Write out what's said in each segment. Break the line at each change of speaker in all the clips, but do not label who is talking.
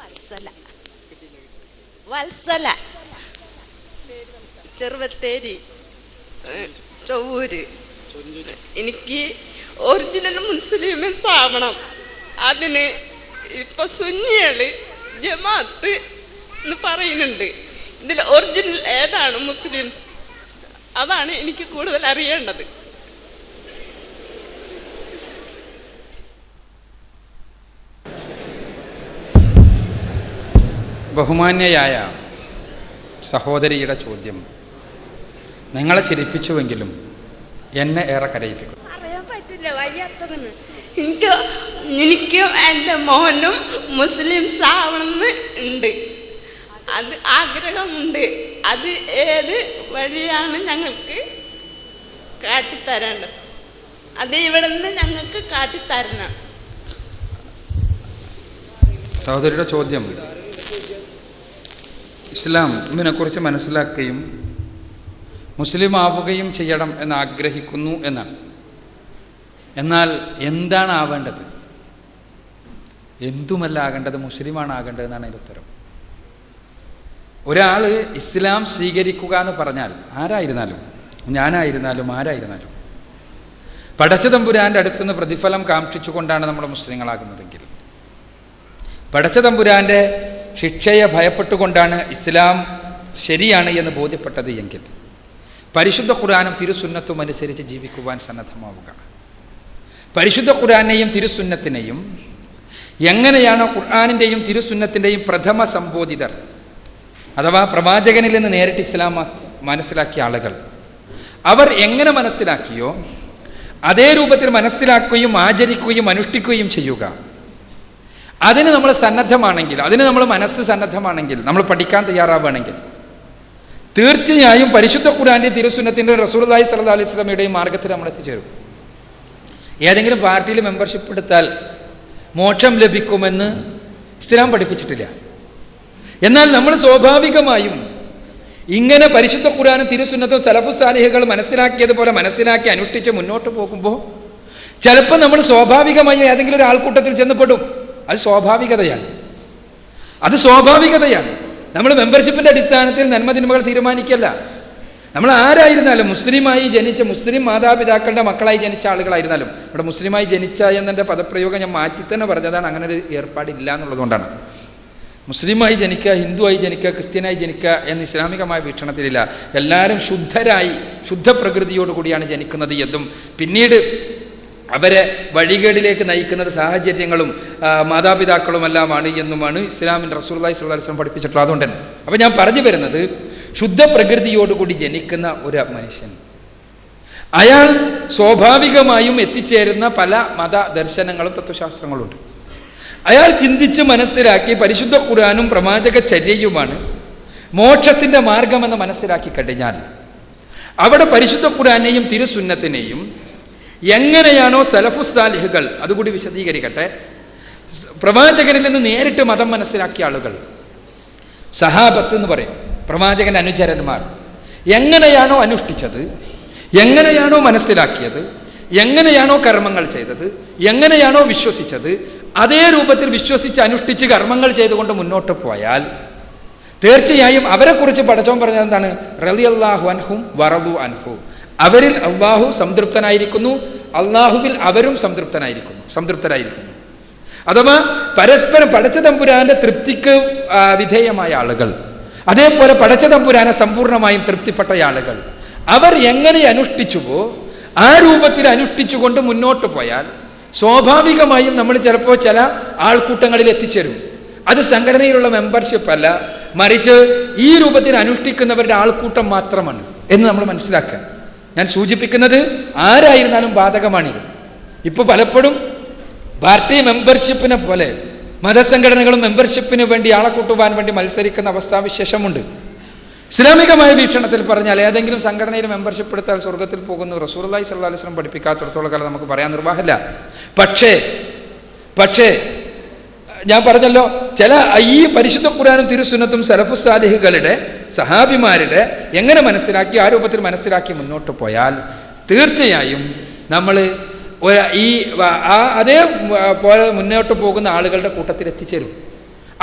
വത്സല വത്സല ചെറുവത്തേരി ചൊവ്വൂര്. എനിക്ക് ഒറിജിനൽ മുസ്ലിം സ്ഥാപനം, അതിന് ഇപ്പൊ സുന്നികള് ജമാഅത്ത് എന്ന് പറയുന്നുണ്ട്. ഇതിൽ ഒറിജിനൽ ഏതാണ് മുസ്ലിംസ്, അതാണ് എനിക്ക് കൂടുതൽ അറിയേണ്ടത്.
ബഹുമാന്യയായ സഹോദരിയുടെ ചോദ്യം നിങ്ങളെ ചിരിപ്പിച്ചുവെങ്കിലും എന്നെ ഏറെ കരയിപ്പിക്കും.
പറയാൻ പറ്റില്ല, വയ്യാത്തതാണ്. എനിക്കും എൻ്റെ മോനും മുസ്ലിംസ് ആവണമെന്ന് ഉണ്ട്, അത് ആഗ്രഹമുണ്ട്. അത് ഏത് വഴിയാണ് ഞങ്ങൾക്ക് കാട്ടിത്തരേണ്ടത്? അത് ഇവിടെ നിന്ന് ഞങ്ങൾക്ക് കാട്ടിത്തരണം.
സഹോദരിയുടെ ചോദ്യം ഇസ്ലാമിനെക്കുറിച്ച് മനസ്സിലാക്കുകയും മുസ്ലിം ആവുകയും ചെയ്യണം എന്ന് ആഗ്രഹിക്കുന്നു എന്നാണ്. എന്നാൽ എന്താണ് ആവേണ്ടത്? എന്തുമല്ല ആകേണ്ടത്, മുസ്ലിമാണ് ആകേണ്ടത് എന്നാണ് അതിൻ്റെ ഉത്തരം. ഒരാൾ ഇസ്ലാം സ്വീകരിക്കുക എന്ന് പറഞ്ഞാൽ ആരായിരുന്നാലും, ഞാനായിരുന്നാലും ആരായിരുന്നാലും, പടച്ച തമ്പുരാൻ്റെ അടുത്തുനിന്ന് പ്രതിഫലം കാക്ഷിച്ചുകൊണ്ടാണ് നമ്മൾ മുസ്ലിങ്ങളാകുന്നതെങ്കിൽ, പടച്ച തമ്പുരാൻ്റെ ശിക്ഷയെ ഭയപ്പെട്ടുകൊണ്ടാണ് ഇസ്ലാം ശരിയാണ് എന്ന് ബോധ്യപ്പെട്ടത് എങ്കിൽ പരിശുദ്ധ ഖുർആനും തിരുസുന്നത്തും അനുസരിച്ച് ജീവിക്കുവാൻ സന്നദ്ധമാവുക. പരിശുദ്ധ ഖുർആനെയും തിരുസുന്നത്തിനെയും എങ്ങനെയാണോ ഖുർആനിൻ്റെയും തിരുസുന്നത്തിൻ്റെയും പ്രഥമ സംബോധിതർ അഥവാ പ്രവാചകനിൽ നിന്ന് നേരിട്ട് ഇസ്ലാം മനസ്സിലാക്കിയ ആളുകൾ, അവർ എങ്ങനെ മനസ്സിലാക്കിയോ അതേ രൂപത്തിൽ മനസ്സിലാക്കുകയും ആചരിക്കുകയും അനുഷ്ഠിക്കുകയും ചെയ്യുക. അതിന് നമ്മൾ സന്നദ്ധമാണെങ്കിൽ, അതിന് നമ്മൾ മനസ്സ് സന്നദ്ധമാണെങ്കിൽ, നമ്മൾ പഠിക്കാൻ തയ്യാറാവുകയാണെങ്കിൽ തീർച്ചയായും പരിശുദ്ധ ഖുർആൻ്റെയും തിരുസുന്നത്തിൻ്റെയും റസൂലുള്ളാഹി സ്വല്ലല്ലാഹു അലൈഹി വസല്ലമയുടെയും മാർഗത്തിൽ നമ്മൾ എത്തിച്ചേരും. ഏതെങ്കിലും പാർട്ടിയിൽ മെമ്പർഷിപ്പ് എടുത്താൽ മോക്ഷം ലഭിക്കുമെന്ന് ഇസ്ലാം പഠിപ്പിച്ചിട്ടില്ല. എന്നാൽ നമ്മൾ സ്വാഭാവികമായും ഇങ്ങനെ പരിശുദ്ധ ഖുർആനും തിരുസുന്നത്തും സലഫു സാലിഹുകൾ മനസ്സിലാക്കിയതുപോലെ മനസ്സിലാക്കി അനുഷ്ഠിച്ച് മുന്നോട്ട് പോകുമ്പോൾ ചിലപ്പോൾ നമ്മൾ സ്വാഭാവികമായും ഏതെങ്കിലും ഒരു ആൾക്കൂട്ടത്തിൽ ചെന്നപ്പെടും. അത് സ്വാഭാവികതയാണ്, അത് സ്വാഭാവികതയാണ്. നമ്മൾ മെമ്പർഷിപ്പിൻ്റെ അടിസ്ഥാനത്തിൽ നന്മതിന്മകൾ തീരുമാനിക്കല്ല. നമ്മൾ ആരായിരുന്നാലും, മുസ്ലിമായി ജനിച്ച മുസ്ലിം മാതാപിതാക്കളുടെ മക്കളായി ജനിച്ച ആളുകളായിരുന്നാലും, ഇവിടെ മുസ്ലിമായി ജനിച്ച എന്നതിൻ്റെ പദപ്രയോഗം ഞാൻ മാറ്റി തന്നെ പറഞ്ഞതാണ്. അങ്ങനെ ഒരു ഏർപ്പാടില്ല എന്നുള്ളതുകൊണ്ടാണ്. മുസ്ലിമായി ജനിക്കുക, ഹിന്ദുവായി ജനിക്കുക, ക്രിസ്ത്യനായി ജനിക്കുക എന്ന് ഇസ്ലാമികമായ വീക്ഷണത്തിലില്ല. എല്ലാവരും ശുദ്ധരായി ശുദ്ധപ്രകൃതിയോടുകൂടിയാണ് ജനിക്കുന്നത് എന്നും പിന്നീട് അവരെ വഴികേടിലേക്ക് നയിക്കുന്നത് സാഹചര്യങ്ങളും മാതാപിതാക്കളുമെല്ലാമാണ് എന്നുമാണ് ഇസ്ലാമിൻ്റെ റസൂലുള്ളാഹി സ്വല്ലല്ലാഹു അലൈഹി വസല്ലം പഠിപ്പിച്ചിട്ടുള്ളത്. അതുകൊണ്ട് തന്നെ അപ്പോൾ ഞാൻ പറഞ്ഞു വരുന്നത്, ശുദ്ധപ്രകൃതിയോടുകൂടി ജനിക്കുന്ന ഒരു മനുഷ്യൻ അയാൾ സ്വാഭാവികമായും എത്തിച്ചേരുന്ന പല മതദർശനങ്ങളും തത്വശാസ്ത്രങ്ങളുണ്ട്. അയാൾ ചിന്തിച്ച് മനസ്സിലാക്കി പരിശുദ്ധ ഖുർആനും പ്രവാചക ചര്യയുമാണ് മോക്ഷത്തിൻ്റെ മാർഗമെന്ന് മനസ്സിലാക്കി കഴിഞ്ഞാൽ അവിടെ പരിശുദ്ധ ഖുർആനെയും തിരുസുന്നത്തിനെയും എങ്ങനെയാണോ സലഫുസാലിഹുകൾ, അതുകൂടി വിശദീകരിക്കട്ടെ, പ്രവാചകനിൽ നിന്ന് നേരിട്ട് മതം മനസ്സിലാക്കിയ ആളുകൾ, സഹാബത്ത് എന്ന് പറയും, പ്രവാചകൻ്റെ അനുചരന്മാർ എങ്ങനെയാണോ അനുഷ്ഠിച്ചത്, എങ്ങനെയാണോ മനസ്സിലാക്കിയത്, എങ്ങനെയാണോ കർമ്മങ്ങൾ ചെയ്തത്, എങ്ങനെയാണോ വിശ്വസിച്ചത്, അതേ രൂപത്തിൽ വിശ്വസിച്ച് അനുഷ്ഠിച്ച് കർമ്മങ്ങൾ ചെയ്തുകൊണ്ട് മുന്നോട്ട് പോയാൽ തീർച്ചയായും അവരെക്കുറിച്ച് പടച്ചോൻ പറഞ്ഞത് എന്താണ്? റളിയല്ലാഹു അൻഹും വറദു അൻഹു. അവരിൽ അള്ളാഹു സംതൃപ്തനായിരിക്കുന്നു, അള്ളാഹുവിൽ അവരും സംതൃപ്തരായിരിക്കുന്നു. അഥവാ പരസ്പരം പടച്ച തമ്പുരാന്റെ തൃപ്തിക്ക് വിധേയമായ ആളുകൾ, അതേപോലെ പടച്ച തമ്പുരാനെ സമ്പൂർണ്ണമായും തൃപ്തിപ്പെട്ട ആളുകൾ, അവർ എങ്ങനെ അനുഷ്ഠിച്ചുവോ ആ രൂപത്തിൽ അനുഷ്ഠിച്ചുകൊണ്ട് മുന്നോട്ട് പോയാൽ സ്വാഭാവികമായും നമ്മൾ ചിലപ്പോൾ ചില ആൾക്കൂട്ടങ്ങളിൽ എത്തിച്ചേരും. അത് സംഘടനയിലുള്ള മെമ്പർഷിപ്പ് അല്ല, മറിച്ച് ഈ രൂപത്തിൽ അനുഷ്ഠിക്കുന്നവരുടെ ആൾക്കൂട്ടം മാത്രമാണ് എന്ന് നമ്മൾ മനസ്സിലാക്കുക. ഞാൻ സൂചിപ്പിക്കുന്നത് ആരായിരുന്നാലും ബാധകമാണിത്. ഇപ്പോൾ പലപ്പോഴും പാർട്ടി മെമ്പർഷിപ്പിനെ പോലെ മതസംഘടനകളും മെമ്പർഷിപ്പിന് വേണ്ടി ആളെ കൂട്ടുവാൻ വേണ്ടി മത്സരിക്കുന്ന അവസ്ഥാവിശേഷമുണ്ട്. ഇസ്ലാമികമായ വീക്ഷണത്തിൽ പറഞ്ഞാൽ ഏതെങ്കിലും സംഘടനയിൽ മെമ്പർഷിപ്പ് എടുത്താൽ സ്വർഗത്തിൽ പോകുന്നു റസൂലുള്ളാഹി സ്വല്ലല്ലാഹു അലൈഹി വസല്ലം പഠിപ്പിക്കാത്തിടത്തോളം കാലം നമുക്ക് പറയാൻ നിർവാഹമില്ല. പക്ഷേ ഞാൻ പറഞ്ഞല്ലോ, ചില ഈ പരിശുദ്ധ ഖുർആനും തിരുസുന്നത്തും സലഫു സാലിഹുകളുടെ സഹാബിമാരുടെ എങ്ങനെ മനസ്സിലാക്കി ആ രൂപത്തിൽ മനസ്സിലാക്കി മുന്നോട്ട് പോയാൽ തീർച്ചയായും നമ്മൾ അതേപോലെ മുന്നോട്ട് പോകുന്ന ആളുകളുടെ കൂട്ടത്തിൽ എത്തിച്ചേരും.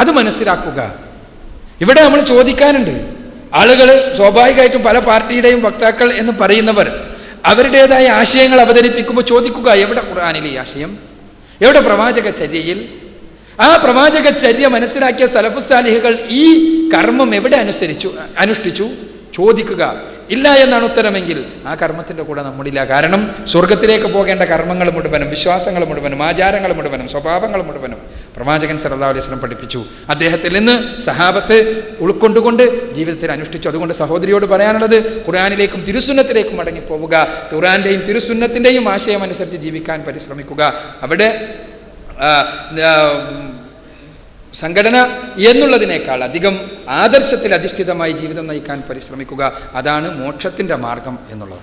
അത് മനസ്സിലാക്കുക. ഇവിടെ നമ്മൾ ചോദിക്കാനുണ്ട്. ആളുകൾ സ്വാഭാവികമായിട്ടും പല പാർട്ടിയുടെയും വക്താക്കൾ എന്ന് പറയുന്നവർ അവരുടേതായ ആശയങ്ങൾ അവതരിപ്പിക്കുമ്പോൾ ചോദിക്കുക, എവിടെ ഖുർആനിലെ ഈ ആശയം, എവിടെ പ്രവാചക ചര്യയിൽ? ആ പ്രവാചക ചര്യ മനസ്സിലാക്കിയ സലഫുസാലിഹുകൾ ഈ കർമ്മം എവിടെ അനുഷ്ഠിച്ചു? ചോദിക്കുക. ഇല്ല എന്നാണ് ഉത്തരമെങ്കിൽ ആ കർമ്മത്തിൻ്റെ കൂടെ നമ്മളില്ല. കാരണം സ്വർഗത്തിലേക്ക് പോകേണ്ട കർമ്മങ്ങൾ മുഴുവനും, വിശ്വാസങ്ങൾ മുഴുവനും, ആചാരങ്ങൾ മുഴുവനും, സ്വഭാവങ്ങൾ മുഴുവനും പ്രവാചകൻ സല്ലല്ലാഹു അലൈഹി വസല്ലം പഠിപ്പിച്ചു. അദ്ദേഹത്തിൽ നിന്ന് സഹാബത്ത് ഉൾക്കൊണ്ടുകൊണ്ട് ജീവിതത്തിൽ അനുഷ്ഠിച്ചു. അതുകൊണ്ട് സഹോദരിയോട് പറയാനുള്ളത്, ഖുർആനിലേക്കും തിരുസുന്നത്തിലേക്കും മടങ്ങിപ്പോവുക. ഖുർആന്റെയും തിരുസുന്നത്തിൻ്റെയും ആശയം അനുസരിച്ച് ജീവിക്കാൻ പരിശ്രമിക്കുക. അവിടെ സംഘടന എന്നുള്ളതിനേക്കാൾ അധികം ആദർശത്തിൽ അധിഷ്ഠിതമായി ജീവിതം നയിക്കാൻ പരിശ്രമിക്കുക. അതാണ് മോക്ഷത്തിൻ്റെ മാർഗം എന്നുള്ളത്.